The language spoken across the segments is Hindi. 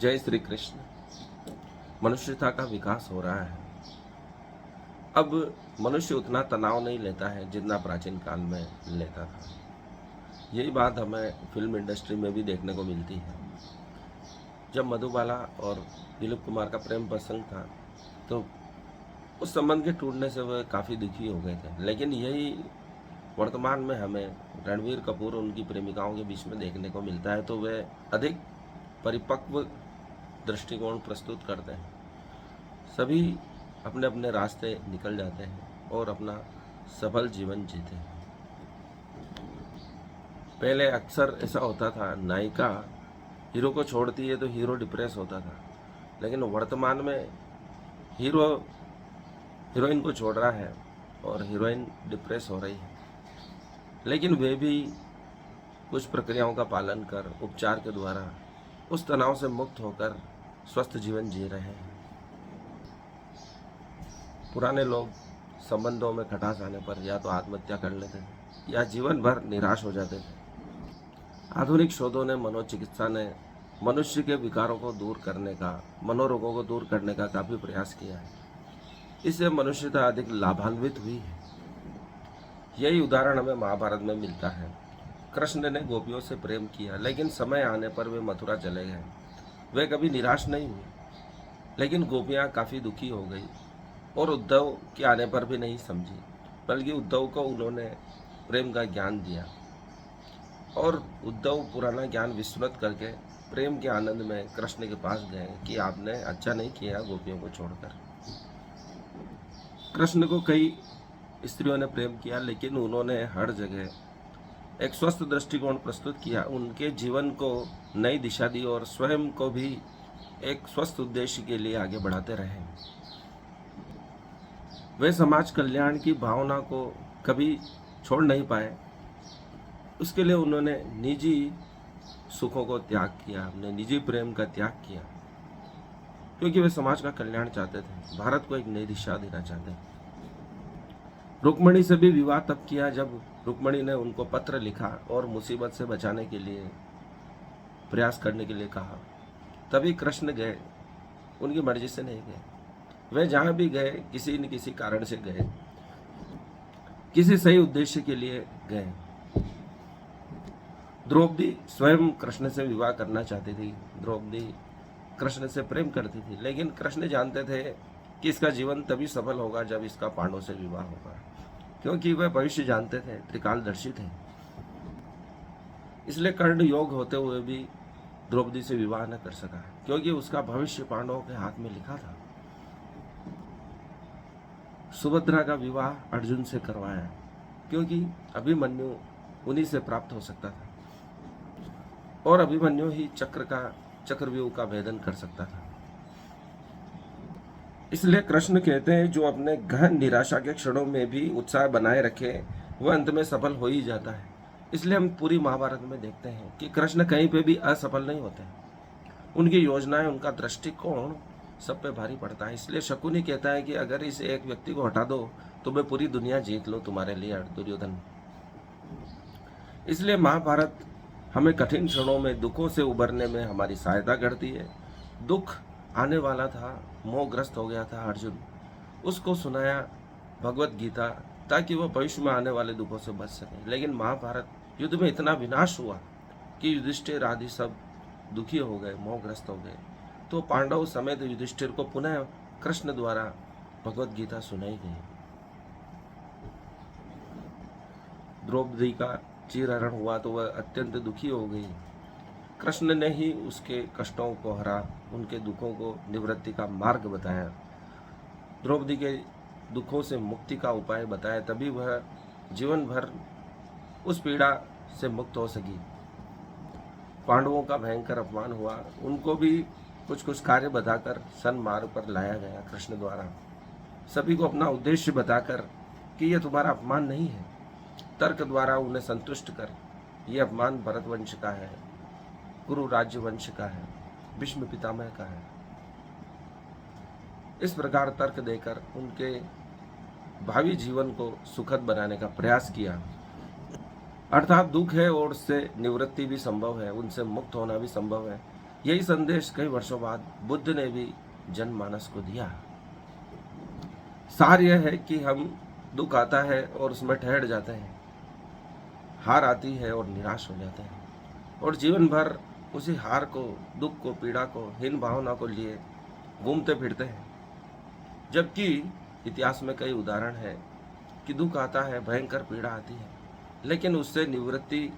जय श्री कृष्ण। मनुष्यता का विकास हो रहा है। अब मनुष्य उतना तनाव नहीं लेता है जितना प्राचीन काल में लेता था। यही बात हमें फिल्म इंडस्ट्री में भी देखने को मिलती है। जब मधुबाला और दिलीप कुमार का प्रेम प्रसंग था तो उस संबंध के टूटने से वे काफ़ी दुखी हो गए थे, लेकिन यही वर्तमान में हमें रणवीर कपूर और उनकी प्रेमिकाओं के बीच में देखने को मिलता है, तो वे अधिक परिपक्व दृष्टिकोण प्रस्तुत करते हैं। सभी अपने अपने रास्ते निकल जाते हैं और अपना सफल जीवन जीते हैं। पहले अक्सर ऐसा होता था, नायिका हीरो को छोड़ती है तो हीरो डिप्रेस होता था, लेकिन वर्तमान में हीरो हीरोइन को छोड़ रहा है और हीरोइन डिप्रेस हो रही है, लेकिन वे भी कुछ प्रक्रियाओं का पालन कर उपचार के द्वारा उस तनाव से मुक्त होकर स्वस्थ जीवन जी रहे हैं। पुराने लोग संबंधों में खटास आने पर या तो आत्महत्या कर लेते थे या जीवन भर निराश हो जाते थे। आधुनिक शोधों ने, मनोचिकित्सा ने मनुष्य के विकारों को दूर करने का, मनोरोगों को दूर करने का काफ़ी प्रयास किया है। इससे मनुष्यता अधिक लाभान्वित हुई है। यही उदाहरण हमें महाभारत में मिलता है। कृष्ण ने गोपियों से प्रेम किया, लेकिन समय आने पर वे मथुरा चले गए। वे कभी निराश नहीं हुए, लेकिन गोपियाँ काफ़ी दुखी हो गई और उद्धव के आने पर भी नहीं समझी, बल्कि उद्धव को उन्होंने प्रेम का ज्ञान दिया और उद्धव पुराना ज्ञान विस्मृत करके प्रेम के आनंद में कृष्ण के पास गए कि आपने अच्छा नहीं किया गोपियों को छोड़कर। कृष्ण को कई स्त्रियों ने प्रेम किया, लेकिन उन्होंने हर जगह एक स्वस्थ दृष्टिकोण प्रस्तुत किया, उनके जीवन को नई दिशा दी और स्वयं को भी एक स्वस्थ उद्देश्य के लिए आगे बढ़ाते रहे। वे समाज कल्याण की भावना को कभी छोड़ नहीं पाए। उसके लिए उन्होंने निजी सुखों को त्याग किया, अपने निजी प्रेम का त्याग किया, क्योंकि वे समाज का कल्याण चाहते थे, भारत को एक नई दिशा देना चाहते थे। रुक्मणी से भी विवाह तब किया जब रुक्मणी ने उनको पत्र लिखा और मुसीबत से बचाने के लिए प्रयास करने के लिए कहा। तभी कृष्ण गए, उनकी मर्जी से नहीं गए। वे जहाँ भी गए किसी न किसी कारण से गए, किसी सही उद्देश्य के लिए गए। द्रौपदी स्वयं कृष्ण से विवाह करना चाहती थी, द्रौपदी कृष्ण से प्रेम करती थी, लेकिन कृष्ण जानते थे कि इसका जीवन तभी सफल होगा जब इसका पांडवों से विवाह होगा, क्योंकि वह भविष्य जानते थे, त्रिकालदर्शी थे। इसलिए कर्ण योग होते हुए भी द्रौपदी से विवाह न कर सका, क्योंकि उसका भविष्य पांडवों के हाथ में लिखा था। सुभद्रा का विवाह अर्जुन से करवाया, क्योंकि अभिमन्यु उन्हीं से प्राप्त हो सकता था और अभिमन्यु ही चक्रव्यूह का भेदन कर सकता था। इसलिए कृष्ण कहते हैं, जो अपने गहन निराशा के क्षणों में भी उत्साह बनाए रखे वह अंत में सफल हो ही जाता है। इसलिए हम पूरी महाभारत में देखते हैं कि कृष्ण कहीं पे भी असफल नहीं होते। उनकी योजनाएं, उनका दृष्टिकोण सब पे भारी पड़ता है। इसलिए शकुनी कहता है कि अगर इस एक व्यक्ति को हटा दो तो मैं पूरी दुनिया जीत लो तुम्हारे लिए, दुर्योधन। इसलिए महाभारत हमें कठिन क्षणों में दुखों से उबरने में हमारी सहायता करती है। दुख आने वाला था, मोहग्रस्त हो गया था अर्जुन, उसको सुनाया भगवत गीता ताकि वह भविष्य में आने वाले दुखों से बच सके। लेकिन महाभारत युद्ध में इतना विनाश हुआ कि युधिष्ठिर आदि सब दुखी हो गए, मोहग्रस्त हो गए, तो पांडव समेत युधिष्ठिर को पुनः कृष्ण द्वारा भगवत गीता सुनाई गई। द्रौपदी का चीरहरण हुआ तो वह अत्यंत दुखी हो गई। कृष्ण ने ही उसके कष्टों को हरा, उनके दुखों को निवृत्ति का मार्ग बताया, द्रौपदी के दुखों से मुक्ति का उपाय बताया, तभी वह जीवन भर उस पीड़ा से मुक्त हो सकी। पांडवों का भयंकर अपमान हुआ, उनको भी कुछ कुछ कार्य बताकर सन्मार्ग पर लाया गया कृष्ण द्वारा, सभी को अपना उद्देश्य बताकर कि यह तुम्हारा अपमान नहीं है। तर्क द्वारा उन्हें संतुष्ट कर, यह अपमान भरत वंश का है, कुरु राज्य वंश का है, भीष्म पितामह का है। इस प्रकार तर्क देकर उनके भावी जीवन को सुखद बनाने का प्रयास किया। अर्थात दुख है और उससे निवृत्ति भी संभव है, उनसे मुक्त होना भी संभव है, यही संदेश कई वर्षों बाद बुद्ध ने भी जनमानस को दिया। सार यह है कि हम दुख आता है और उसमें ठहर जाते हैं, हार आती है और निराश हो जाते हैं, और जीवन भर उसी हार को, दुख को, पीड़ा को, हीन भावना को लिए घूमते फिरते हैं। जबकि इतिहास में कई उदाहरण हैं कि दुख आता है, भयंकर पीड़ा आती है, लेकिन उससे निवृत्ति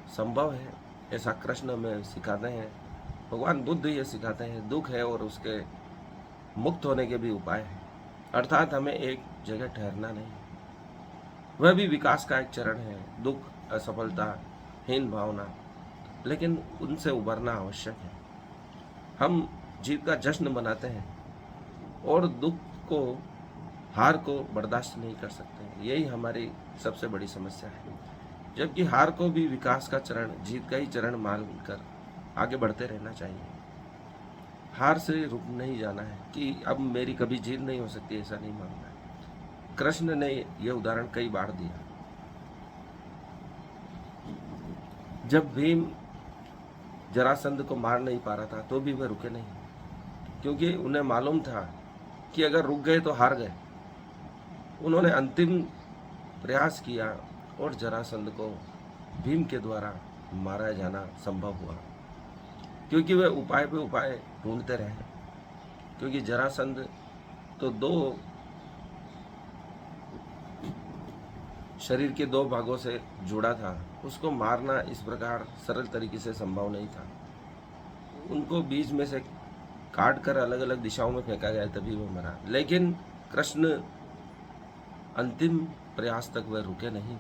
संभव है। ऐसा कृष्ण में सिखाते हैं, भगवान बुद्ध ये सिखाते हैं। दुख है और उसके मुक्त होने के भी उपाय हैं, अर्थात हमें एक जगह ठहरना नहीं, वह भी विकास का एक चरण है। दुख, असफलता, हीन भावना, लेकिन उनसे उबरना आवश्यक है। हम जीत का जश्न मनाते हैं और दुख को, हार को बर्दाश्त नहीं कर सकते। यही हमारी सबसे बड़ी समस्या है। जबकि हार को भी विकास का चरण, जीत का ही चरण मानकर आगे बढ़ते रहना चाहिए। हार से रुक नहीं जाना है कि अब मेरी कभी जीत नहीं हो सकती, ऐसा नहीं मानना है। कृष्ण ने यह उदाहरण कई बार दिया। जब भीम जरासंध को मार नहीं पा रहा था तो भी वह रुके नहीं, क्योंकि उन्हें मालूम था कि अगर रुक गए तो हार गए। उन्होंने अंतिम प्रयास किया और जरासंध को भीम के द्वारा मारा जाना संभव हुआ, क्योंकि वे उपाय पे उपाय ढूंढते रहे। क्योंकि जरासंध तो शरीर के दो भागों से जुड़ा था, उसको मारना इस प्रकार सरल तरीके से संभव नहीं था। उनको बीच में से काट कर अलग अलग दिशाओं में फेंका गया, तभी वो मरा। लेकिन कृष्ण अंतिम प्रयास तक वह रुके नहीं।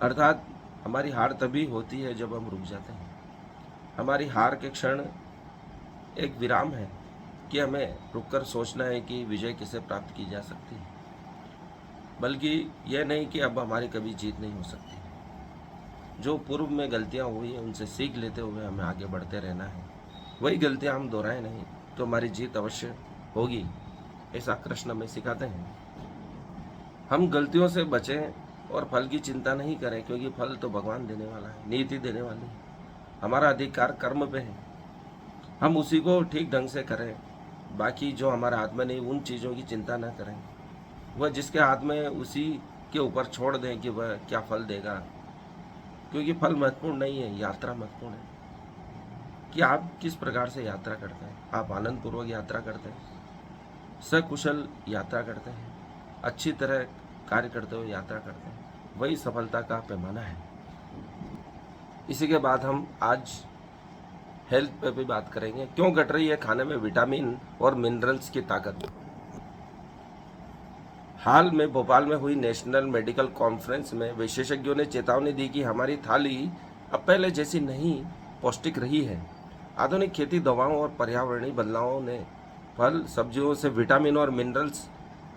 अर्थात हमारी हार तभी होती है जब हम रुक जाते हैं। हमारी हार के क्षण एक विराम है कि हमें रुककर सोचना है कि विजय कैसे प्राप्त की जा सकती है, बल्कि यह नहीं कि अब हमारी कभी जीत नहीं हो सकती। जो पूर्व में गलतियां हुई हैं उनसे सीख लेते हुए हमें आगे बढ़ते रहना है। वही गलतियां हम दोहराएं नहीं तो हमारी जीत अवश्य होगी, ऐसा कृष्ण हमें सिखाते हैं। हम गलतियों से बचें और फल की चिंता नहीं करें, क्योंकि फल तो भगवान देने वाला है, नीति देने वाली है। हमारा अधिकार कर्म पे है, हम उसी को ठीक ढंग से करें। बाकी जो हमारा हाथ में नहीं, उन चीज़ों की चिंता न करें। वह जिसके हाथ में है उसी के ऊपर छोड़ दें कि वह क्या फल देगा, क्योंकि फल महत्वपूर्ण नहीं है, यात्रा महत्वपूर्ण है कि आप किस प्रकार से यात्रा करते हैं। आप आनंद पूर्वक यात्रा करते हैं, सकुशल यात्रा करते हैं, अच्छी तरह कार्य करते हुए यात्रा करते हैं, वही सफलता का पैमाना है। इसी के बाद हम आज हेल्थ पे भी बात करेंगे। क्यों घट रही है खाने में विटामिन और मिनरल्स की ताकत। हाल में भोपाल में हुई नेशनल मेडिकल कॉन्फ्रेंस में विशेषज्ञों ने चेतावनी दी कि हमारी थाली अब पहले जैसी नहीं पौष्टिक रही है। आधुनिक खेती, दवाओं और पर्यावरणीय बदलावों ने फल सब्जियों से विटामिन और मिनरल्स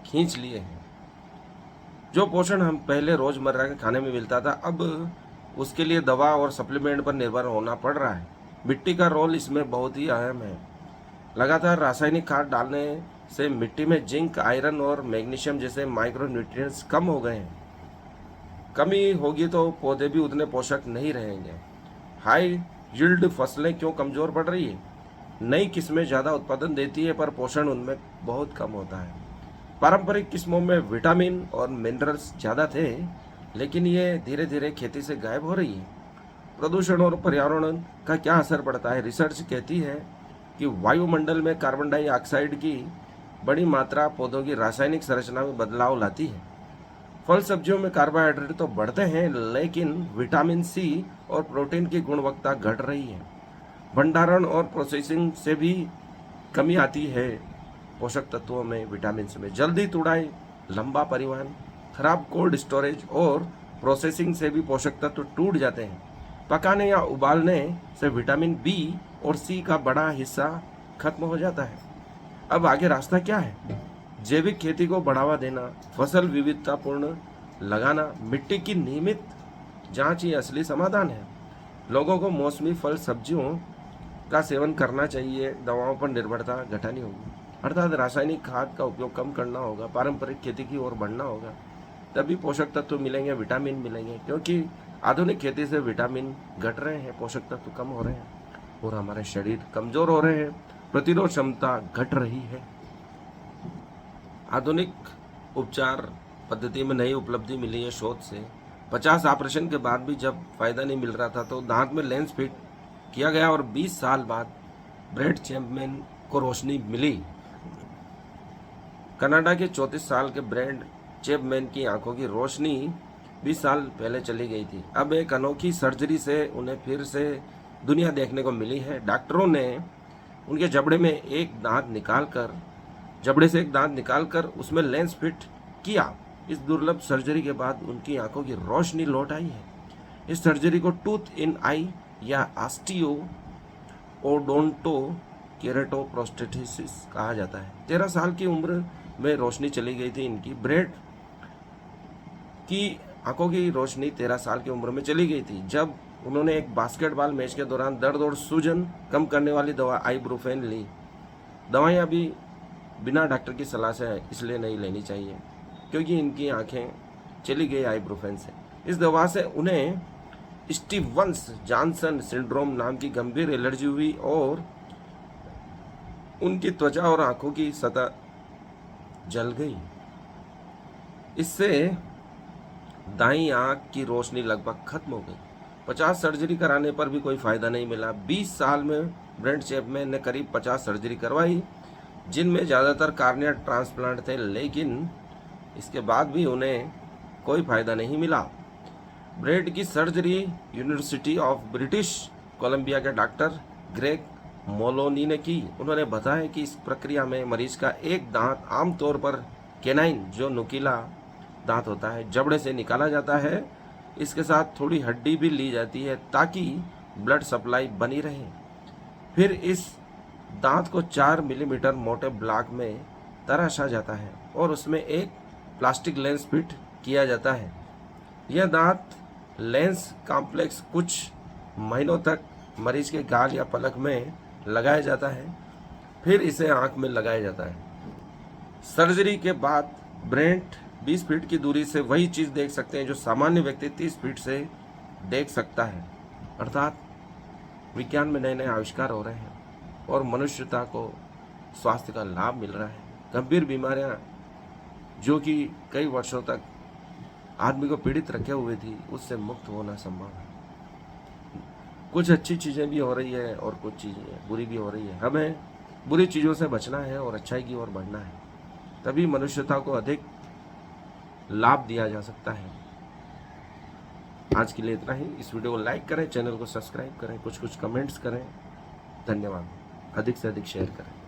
खींच लिए हैं। जो पोषण हम पहले रोजमर्रा के खाने में मिलता था, अब उसके लिए दवा और सप्लीमेंट पर निर्भर होना पड़ रहा है। मिट्टी का रोल इसमें बहुत ही अहम है। लगातार रासायनिक खाद डालने से मिट्टी में जिंक, आयरन और मैग्नीशियम जैसे माइक्रो न्यूट्रिएंट्स कम हो गए हैं। कमी होगी तो पौधे भी उतने पोषक नहीं रहेंगे। हाई यील्ड फसलें क्यों कमज़ोर पड़ रही है। नई किस्में ज़्यादा उत्पादन देती है पर पोषण उनमें बहुत कम होता है। पारंपरिक किस्मों में विटामिन और मिनरल्स ज़्यादा थे, लेकिन ये धीरे धीरे खेती से गायब हो रही है। प्रदूषण और पर्यावरण का क्या असर पड़ता है। रिसर्च कहती है कि वायुमंडल में कार्बन डाइऑक्साइड की बड़ी मात्रा पौधों की रासायनिक संरचना में बदलाव लाती है। फल सब्जियों में कार्बोहाइड्रेट तो बढ़ते हैं, लेकिन विटामिन सी और प्रोटीन की गुणवत्ता घट रही है। भंडारण और प्रोसेसिंग से भी कमी आती है। पोषक तत्वों में, विटामिन में जल्दी तुड़ाई, लंबा परिवहन, खराब कोल्ड स्टोरेज और प्रोसेसिंग से भी पोषक तत्व टूट जाते हैं। पकाने या उबालने से विटामिन बी और सी का बड़ा हिस्सा खत्म हो जाता है। अब आगे रास्ता क्या है। जैविक खेती को बढ़ावा देना, फसल विविधतापूर्ण लगाना, मिट्टी की नियमित जांच ही असली समाधान है। लोगों को मौसमी फल सब्जियों का सेवन करना चाहिए, दवाओं पर निर्भरता घटानी होगी, अर्थात रासायनिक खाद का उपयोग कम करना होगा, पारंपरिक खेती की ओर बढ़ना होगा। तभी पोषक तत्व मिलेंगे, विटामिन मिलेंगे, क्योंकि आधुनिक खेती से विटामिन घट रहे हैं, पोषक तत्व कम हो रहे हैं। और हमारे शरीर कमजोर हो रहे हैं, प्रतिरोध क्षमता घट रही है। आधुनिक उपचार पद्धति में नई उपलब्धि मिली है शोध से। 50 ऑपरेशन के बाद भी जब फायदा नहीं मिल रहा था तो दांत में लेंस फिट किया गया और 20 साल बाद ब्रेड चैपमैन को रोशनी मिली। कनाडा के 34 साल के ब्रेड चैपमैन की आंखों की रोशनी 20 साल पहले चली गई थी। अब एक अनोखी सर्जरी से उन्हें फिर से दुनिया देखने को मिली है। डॉक्टरों ने उनके जबड़े से एक दांत निकालकर उसमें लेंस फिट किया। इस दुर्लभ सर्जरी के बाद उनकी आंखों की रोशनी लौट आई है। इस सर्जरी को टूथ इन आई या ऑस्टियो ओडोंटो केरेटोप्रोस्टेसिस कहा जाता है। 13 साल की उम्र में रोशनी चली गई थी इनकी। ब्रेड की आंखों की रोशनी 13 साल की उम्र में चली गई थी जब उन्होंने एक बास्केटबॉल मैच के दौरान दर्द और सूजन कम करने वाली दवा आइब्रोफेन ली। दवाएं अभी बिना डॉक्टर की सलाह से इसलिए नहीं लेनी चाहिए क्योंकि इनकी आंखें चली गई आइब्रोफेन से। इस दवा से उन्हें स्टीवन्स जॉनसन सिंड्रोम नाम की गंभीर एलर्जी हुई और उनकी त्वचा और आंखों की सतह जल गई। इससे दाईं आंख की रोशनी लगभग खत्म हो गई। 50 सर्जरी कराने पर भी कोई फायदा नहीं मिला। 20 साल में ब्रेड चैपमैन ने करीब 50 सर्जरी करवाई जिनमें ज़्यादातर कार्निया ट्रांसप्लांट थे, लेकिन इसके बाद भी उन्हें कोई फायदा नहीं मिला। ब्रेड की surgery university of British Columbia के डॉक्टर ग्रेग मोलोनी ने की। उन्होंने बताया कि इस प्रक्रिया में मरीज का एक दांत, आमतौर पर कैनाइन जो नुकीला दांत होता है, जबड़े से निकाला जाता है। इसके साथ थोड़ी हड्डी भी ली जाती है ताकि ब्लड सप्लाई बनी रहे। फिर इस दांत को 4 मिलीमीटर मोटे ब्लॉक में तराशा जाता है और उसमें एक प्लास्टिक लेंस फिट किया जाता है। यह दांत लेंस कॉम्प्लेक्स कुछ महीनों तक मरीज के गाल या पलक में लगाया जाता है, फिर इसे आंख में लगाया जाता है। सर्जरी के बाद ब्रेड 20 फीट की दूरी से वही चीज़ देख सकते हैं जो सामान्य व्यक्ति 30 फीट से देख सकता है। अर्थात विज्ञान में नए नए आविष्कार हो रहे हैं और मनुष्यता को स्वास्थ्य का लाभ मिल रहा है। गंभीर बीमारियां जो कि कई वर्षों तक आदमी को पीड़ित रखे हुए थी, उससे मुक्त होना संभव है। कुछ अच्छी चीज़ें भी हो रही है और कुछ चीज़ें बुरी भी हो रही है। हमें बुरी चीज़ों से बचना है और अच्छाई की ओर बढ़ना है, तभी मनुष्यता को अधिक लाभ दिया जा सकता है। आज के लिए इतना ही। इस वीडियो को लाइक करें, चैनल को सब्सक्राइब करें, कुछ कमेंट्स करें। धन्यवाद। अधिक से अधिक शेयर करें।